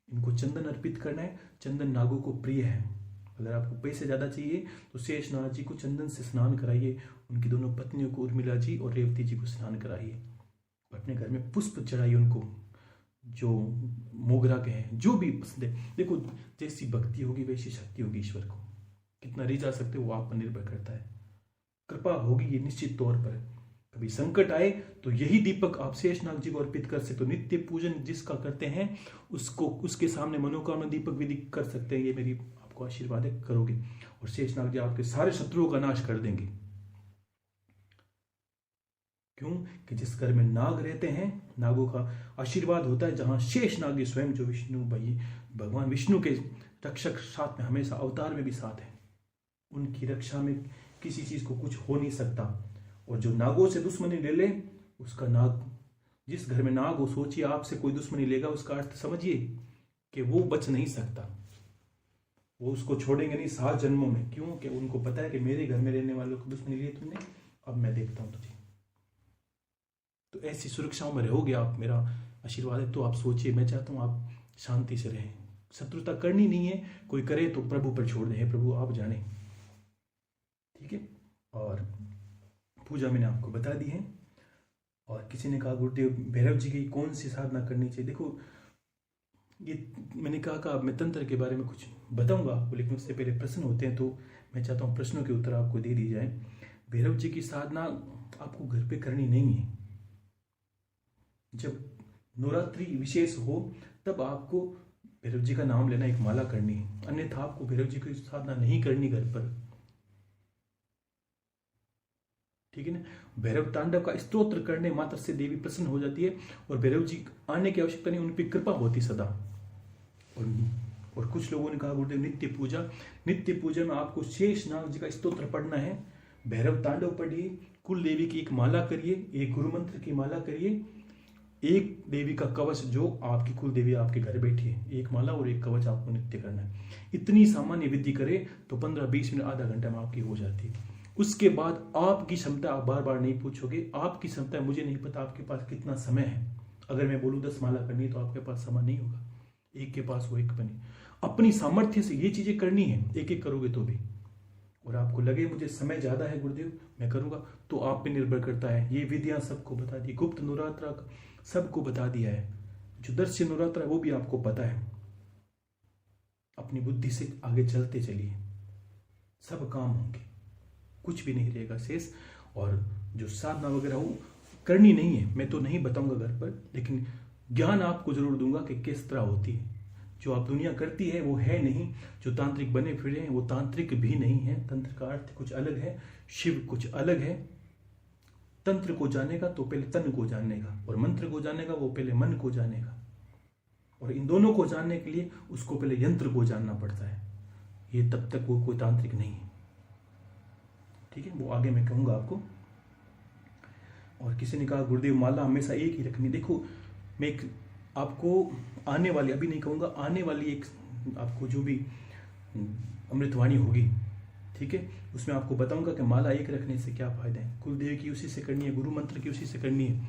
इनको चंदन अर्पित करना है, चंदन नागों को प्रिय है, अगर आपको पैसे ज्यादा चाहिए तो शेषनाग जी को चंदन से स्नान कराइए, उनकी दोनों पत्नियों को उर्मिला जी और रेवती जी को स्नान कराइए, अपने घर में पुष्प चढ़ाइए उनको, जो मोगरा के हैं, जो भी पसंद है। देखो जैसी भक्ति होगी वैसी शक्ति होगी, ईश्वर को कितना रिझा सकते हो वो आप पर निर्भर करता है, कृपा होगी ये निश्चित तौर पर। कभी संकट आए तो यही दीपक आप शेषनाग जी को अर्पित कर सकते हो, नित्य पूजन जिसका करते हैं उसको, उसके सामने मनोकामना दीपक विधि कर सकते हैं, ये मेरी आपको आशीर्वाद है, करोगे और शेषनाग जी आपके सारे शत्रुओं का नाश कर देंगे। क्यों कि जिस घर में नाग रहते हैं, नागों का आशीर्वाद होता है, जहां शेषनाग जी स्वयं जो विष्णु भाई भगवान विष्णु के रक्षक साथ में हमेशा अवतार में भी साथ है, उनकी रक्षा में किसी चीज को कुछ हो नहीं सकता। और जो नागों से दुश्मनी ले ले उसका नाग, जिस घर में नाग हो, सोचिए आपसे कोई दुश्मनी लेगा, उसका अर्थ समझिए कि वो बच नहीं सकता, वो उसको छोड़ेंगे नहीं 7 जन्मों में। क्यों कि उनको पता है कि मेरे घर में रहने वालों को दुश्मनी ली तुमने, अब मैं देखता हूं तुझे। तो ऐसी सुरक्षाओं में रहोगे आप, मेरा आशीर्वाद है। तो आप सोचिए, मैं चाहता हूं आप शांति से रहें, शत्रुता करनी नहीं है, कोई करे तो प्रभु पर छोड़ दे, प्रभु आप जाने, ठीक है। और पूजा मैंने आपको बता दी है। और किसी ने कहा गुरुदेव भैरव जी की कौन सी साधना करनी चाहिए। देखो ये मैंने कहा मैं तंत्र के बारे में कुछ बताऊंगा आपको, लेकिन उससे पहले प्रश्न होते हैं, तो मैं चाहता हूँ प्रश्नों के उत्तर आपको दे दी जाए। भैरव जी की साधना आपको घर पे करनी नहीं है। जब नवरात्रि विशेष हो तब आपको भैरव जी का नाम लेना, एक माला करनी है, अन्यथा आपको भैरव जी की साधना नहीं करनी घर पर। ठीक है ना। भैरव तांडव का स्तोत्र करने मात्र से देवी प्रसन्न हो जाती है और भैरव जी आने की आवश्यकता नहीं, उन पर कृपा होती सदा। और कुछ लोगों ने कहा गुरुदेव नित्य पूजा में आपको शेषनाग जी का स्तोत्र पढ़ना है, भैरव तांडव पढ़िए, कुल देवी की एक माला करिए, एक गुरु मंत्र की माला करिए, एक देवी का कवच जो आपकी कुल देवी आपके घर बैठी है, एक माला और एक कवच आपको नित्य करना है। इतनी सामान्य विधि करें तो 15-20 मिनट आधा घंटा में आपकी हो जाती है। उसके बाद आपकी क्षमता आप बार बार नहीं पूछोगे, आपकी क्षमता मुझे नहीं पता आपके पास कितना समय है। अगर मैं बोलूँ 10 माला करनी तो आपके पास समय नहीं होगा, एक के पास वो एक बने। अपनी सामर्थ्य से ये चीजें करनी है, एक एक करोगे तो भी। और आपको लगे मुझे समय ज्यादा है गुरुदेव मैं करूंगा, तो आप पे निर्भर करता है। ये विधियां सबको बता दी, गुप्त नवरात्रा सबको बता दिया है, जो दर्शन नवरात्रा है वो भी आपको पता है। अपनी बुद्धि से आगे चलते चलिए, सब काम होंगे, कुछ भी नहीं रहेगा शेष। और जो साधना वगैरह हो करनी नहीं है, मैं तो नहीं बताऊंगा घर पर, लेकिन ज्ञान आपको जरूर दूंगा कि किस तरह होती है। जो आप दुनिया करती है वो है नहीं, जो तांत्रिक बने फिरे हैं वो तांत्रिक भी नहीं है। तंत्र का अर्थ कुछ अलग है, शिव कुछ अलग है। तंत्र को जानेगा तो पहले तन को जानेगा, और मंत्र को जानेगा वो पहले मन को जानेगा, और इन दोनों को जानने के लिए उसको पहले यंत्र को जानना पड़ता है। ये तब तक वो कोई तांत्रिक नहीं है। ठीक है, वो आगे मैं कहूंगा आपको। और किसी ने कहा गुरुदेव माला हमेशा एक ही रखनी। देखो मैं एक आपको आने वाली, अभी नहीं कहूंगा, आने वाली एक आपको जो भी अमृतवाणी होगी, ठीक है, उसमें आपको बताऊंगा कि माला एक रखने से क्या फायदे हैं। कुलदेव की उसी से करनी है, गुरु मंत्र की उसी से करनी है,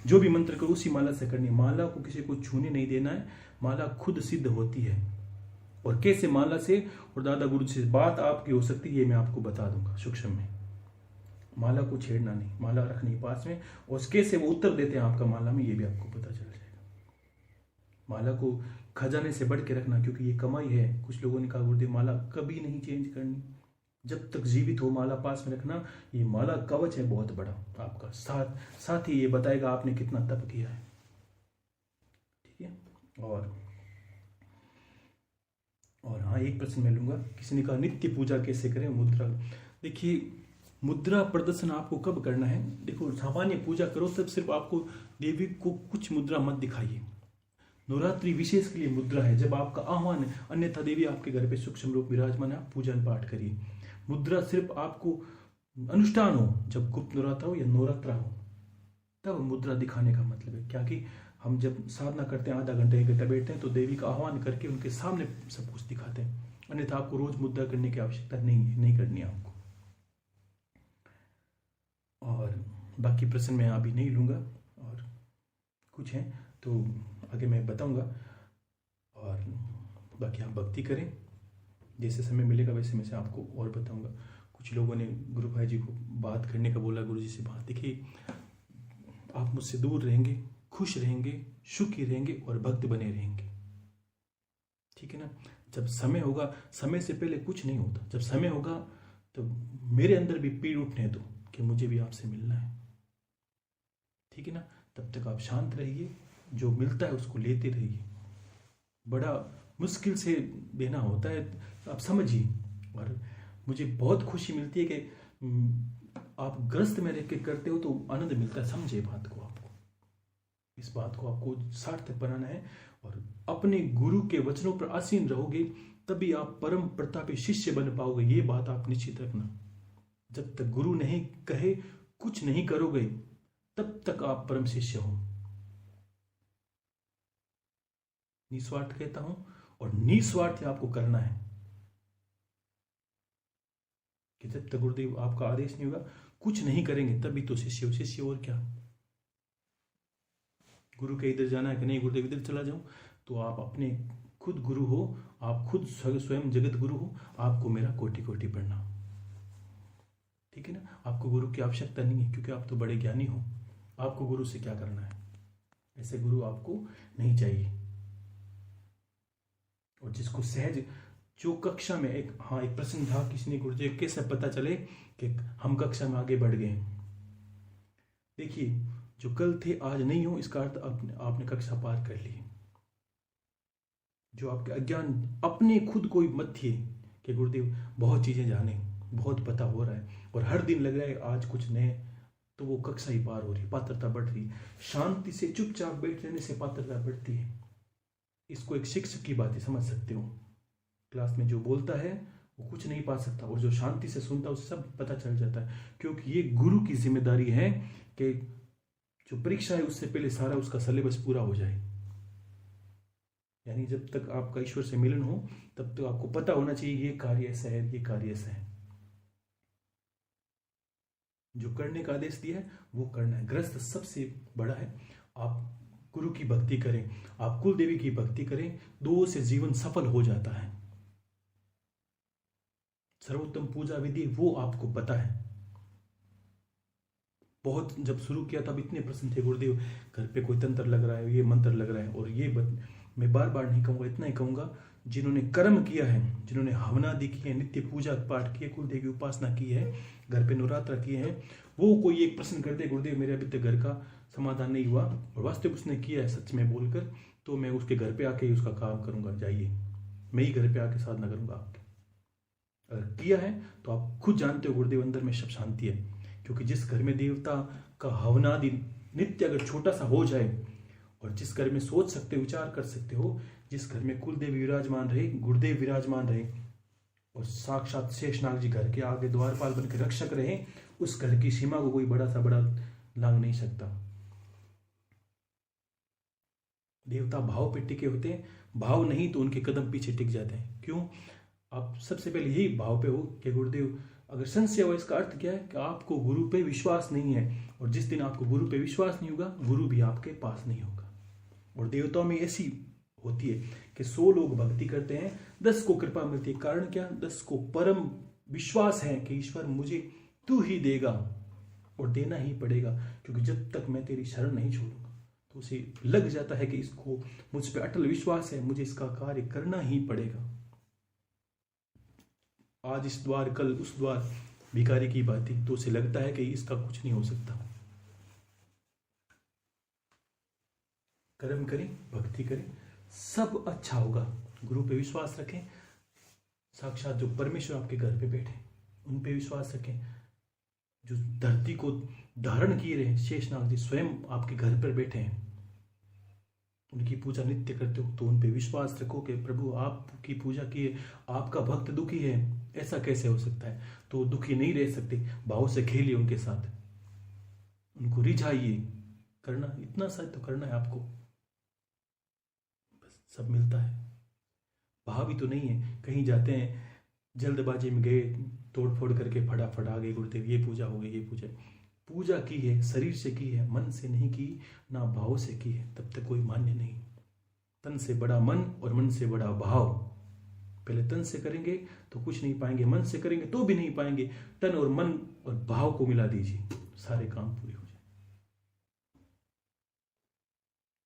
जो भी मंत्र करो उसी माला से करनी है। माला को किसी को छूने नहीं देना है, माला खुद सिद्ध होती है। और कैसे माला से और दादा गुरु से बात आपकी हो सकती है ये मैं आपको बता दूंगा सूक्ष्म में। माला को छेड़ना नहीं, माला रखनी पास में, और कैसे वो उत्तर देते हैं आपका माला में ये भी आपको पता चल जाएगा। माला को खजाने से बढ़ के रखना, क्योंकि ये कमाई है। कुछ लोगों ने कहा गुरुदेव माला कभी नहीं चेंज करनी, जब तक जीवित हो माला पास में रखना। ये माला कवच है बहुत बड़ा आपका, साथ ही ये बताएगा आपने कितना तप किया है। ठीक है। और हाँ, एक प्रश्न मैं लूंगा, किसी ने कहा नित्य पूजा कैसे करें, मुद्रा। देखिए मुद्रा प्रदर्शन आपको कब करना है, देखो सामान्य पूजा करो तब सिर्फ आपको देवी को कुछ मुद्रा मत दिखाइए। नवरात्रि विशेष के लिए मुद्रा है, जब आपका आह्वान है, अन्यथा देवी आपके घर पे सूक्ष्म रूप विराजमान है, आप पूजन पाठ करिए। मुद्रा सिर्फ आपको अनुष्ठान हो, जब गुप्त नवरात्र हो या नवरात्रा हो, तब मुद्रा दिखाने का मतलब है। क्या कि हम जब साधना करते हैं आधा घंटे 1 घंटा बैठते हैं तो देवी का आह्वान करके उनके सामने सब कुछ दिखाते हैं, अन्यथा आपको रोज मुद्रा करने की आवश्यकता नहीं करनी है आपको। और बाकी प्रश्न मैं अभी नहीं लूंगा, और कुछ हैं तो आगे मैं बताऊंगा। और बाकी आप भक्ति करें, जैसे समय मिलेगा वैसे मैं से आपको और बताऊंगा। कुछ लोगों ने गुरु भाई जी को बात करने का बोला, गुरु जी से बात। देखिए आप मुझसे दूर रहेंगे, खुश रहेंगे, सुखी रहेंगे और भक्त बने रहेंगे। ठीक है ना। जब समय होगा, समय से पहले कुछ नहीं होता, जब समय होगा तो मेरे अंदर भी पीड़ उठने दो कि मुझे भी आपसे मिलना है। ठीक है ना। तब तक आप शांत रहिए, जो मिलता है उसको लेते रहिए। बड़ा मुश्किल से देना होता है, आप समझिए। और मुझे बहुत खुशी मिलती है कि आप ग्रस्त में रह के करते हो तो आनंद मिलता है। समझे बात को, आपको इस बात को आपको सार्थक बनाना है, और अपने गुरु के वचनों पर आसीन रहोगे तभी आप परम प्रतापी शिष्य बन पाओगे। ये बात आप निश्चित रखना। जब तक गुरु नहीं कहे कुछ नहीं करोगे तब तक आप परम शिष्य हो। निस्वार्थ कहता हूं, और निस्वार्थ आपको करना है कि जब तक गुरुदेव आपका आदेश नहीं होगा कुछ नहीं करेंगे तभी तो शिष्य हो। शिष्य और क्या, गुरु के इधर जाना है कि नहीं गुरुदेव इधर चला जाऊं, तो आप अपने खुद गुरु हो, आप खुद स्वयं जगत गुरु हो, आपको मेरा कोटि कोटि प्रणाम। ठीक है ना। आपको गुरु की आवश्यकता नहीं है, क्योंकि आप तो बड़े ज्ञानी हो। आपको गुरु से क्या करना है, ऐसे गुरु आपको नहीं चाहिए। और जिसको सहज जो कक्षा में एक प्रश्न था, किसी ने गुरुदेव कैसे पता चले कि हम कक्षा में आगे बढ़ गए। देखिए, जो कल थे आज नहीं हो, इसका अर्थ आपने कक्षा पार कर ली। जो आपके अज्ञान अपने खुद को मत थे कि गुरुदेव बहुत चीजें जाने, बहुत पता हो रहा है और हर दिन लग रहा है आज कुछ नए, तो वो कक्षा ही पार हो रही, पात्रता बढ़ रही। शांति से चुपचाप बैठ रहने से पात्रता बढ़ती है। इसको एक शिक्षक की बात ही समझ सकते हो। क्लास में जो बोलता है वो कुछ नहीं पा सकता, और जो शांति से सुनता है उसे सब पता चल जाता है, क्योंकि ये गुरु की जिम्मेदारी है कि जो परीक्षा है उससे पहले सारा उसका सिलेबस पूरा हो जाए। यानी जब तक आपका ईश्वर से मिलन हो तब तक आपको पता होना चाहिए ये कार्य ऐसा है, ये कार्य ऐसा है। जो करने का आदेश दिया है वो करना है। ग्रस्त सबसे बड़ा है, आप गुरु की भक्ति करें, आप कुल देवी की भक्ति करें, दो से जीवन सफल हो जाता है। सर्वोत्तम पूजा विधि वो आपको पता है। बहुत जब शुरू किया तब इतने प्रश्न थे, गुरुदेव घर पे कोई तंत्र लग रहा है, ये मंत्र लग रहा है, और ये मैं बार बार नहीं कहूंगा, इतना ही कहूंगा, जिन्होंने कर्म किया है, जिन्होंने हवनादि की है, नित्य पूजा पाठ किए, कुलदेव की उपासना की है, घर पे नवरात्र किए हैं, वो कोई एक प्रश्न करते गुरुदेव मेरे अभी तक घर का समाधान नहीं हुआ, और वास्तव उसने किया है सच में बोलकर, तो मैं उसके घर पे आके ही उसका काम करूंगा, जाइए मैं ही घर पे आके साधना करूंगा आपके। अगर किया है तो आप खुद जानते हो गुरुदेव अंदर में सब शांति है, क्योंकि जिस घर में देवता का हवनादि नित्य अगर छोटा सा हो जाए, और जिस घर में सोच सकते हो, विचार कर सकते हो, जिस घर में कुलदेव विराजमान रहे, गुरुदेव विराजमान रहे, और साक्षात शेषनाग जी घर के आगे द्वारपाल बनकर रक्षक रहे, उस घर की सीमा को कोई बड़ा सा बड़ा लांग नहीं सकता। देवता भाव पे टिके होते हैं, भाव नहीं तो उनके कदम पीछे टिक जाते हैं। क्यों? आप सबसे पहले यही भाव पे हो कि गुरुदेव, अगर संशय हो इसका अर्थ क्या है कि आपको गुरु पे विश्वास नहीं है, और जिस दिन आपको गुरु पे विश्वास नहीं होगा, गुरु भी आपके पास नहीं होगा। और देवताओं में ऐसी होती है कि 100 लोग भक्ति करते हैं, 10 को कृपा मिलती है। कारण क्या? 10 को परम विश्वास है कि ईश्वर मुझे तू ही देगा, और देना ही पड़ेगा, क्योंकि जब तक मैं तेरी शरण नहीं छोड़ूंगा, तो उसे लग जाता है कि इसको मुझ पे अटल विश्वास है, मुझे इसका कार्य करना ही पड़ेगा। आज इस द्वार कल उस द्वार भिखारी की बात ही, तो उसे लगता है कि इसका कुछ नहीं हो सकता। कर्म करें, भक्ति करें, सब अच्छा होगा। गुरु पे विश्वास रखें, साक्षात जो परमेश्वर आपके घर पे बैठे उन पे विश्वास रखें। जो धरती को धारण किए रहे शेषनाग जी स्वयं आपके घर पर बैठे हैं, उनकी पूजा नित्य करते हो, तो उन पे विश्वास रखो कि प्रभु आपकी पूजा किए, आपका भक्त दुखी है, ऐसा कैसे हो सकता है? तो दुखी नहीं रह सकते, भाव से खेलिए उनके साथ, उनको रिझाइए। करना इतना सा तो करना है आपको, बस सब मिलता है। भाव ही तो नहीं है, कहीं जाते हैं जल्दबाजी में गए, तोड़ फोड़ करके फटाफट आ गए, गुरुदेव ये पूजा हो गई, ये पूजा की है, शरीर से की है, मन से नहीं की, ना भाव से की है, तब तक कोई मान्य नहीं। तन से बड़ा मन और मन से बड़ा भाव। पहले तन से करेंगे तो कुछ नहीं पाएंगे, मन से करेंगे तो भी नहीं पाएंगे। तन और मन और भाव को मिला दीजिए, सारे काम पूरे हो जाए।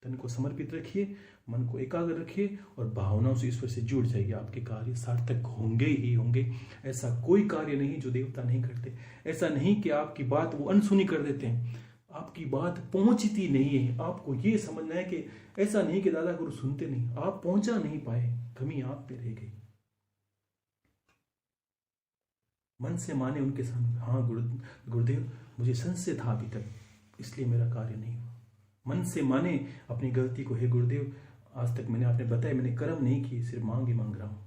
तन को समर्पित रखिए, मन को एकाग्र रखिए, और भावनाओं से ईश्वर से जुड़ जाइए, आपके कार्य सार्थक होंगे ही होंगे। ऐसा कोई कार्य नहीं जो देवता नहीं करते। ऐसा नहीं कि आपकी बात वो अनसुनी कर देते हैं, आपकी बात पहुंचती नहीं है। आपको ये समझना है कि ऐसा नहीं कि दादा गुरु सुनते नहीं, आप पहुंचा नहीं पाए, कमी आप पे रह गई। मन से माने उनके सामने, हाँ गुरुदेव मुझे संशय था अभी तक, इसलिए मेरा कार्य नहीं हुआ। मन से माने अपनी गलती को, हे गुरुदेव आज तक मैंने आपने बताया मैंने कर्म नहीं किए, सिर्फ मांग ही मांग रहा हूं।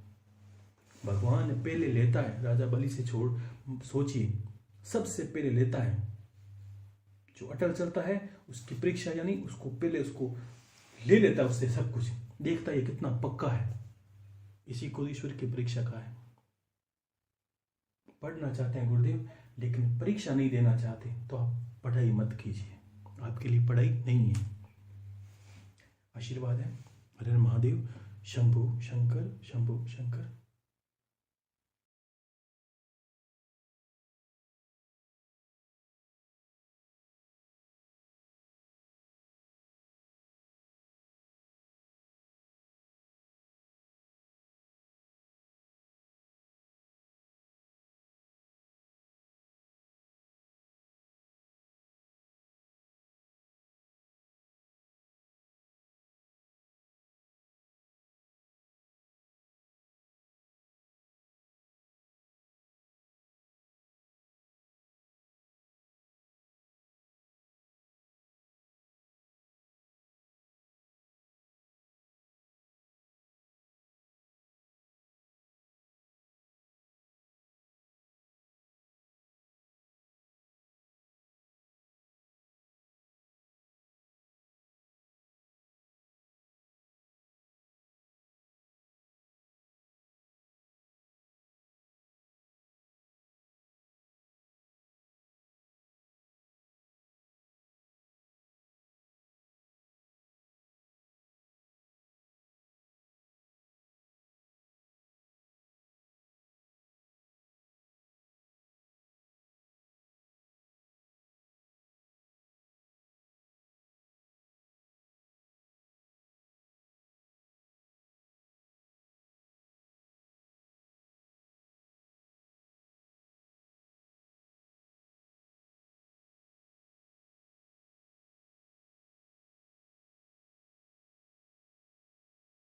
भगवान पहले लेता है, राजा बलि से छोड़ सोचिए, सबसे पहले लेता है। जो अटल चलता है उसकी परीक्षा, यानी उसको पहले उसको ले लेता है, उससे सब कुछ देखता है ये कितना पक्का है। इसी को ईश्वर की परीक्षा का है। पढ़ना चाहते हैं गुरुदेव लेकिन परीक्षा नहीं देना चाहते, तो आप पढ़ाई मत कीजिए, आपके लिए पढ़ाई नहीं है। आशीर्वाद है। हर हर महादेव। शंभु शंकर, शंभु शंकर।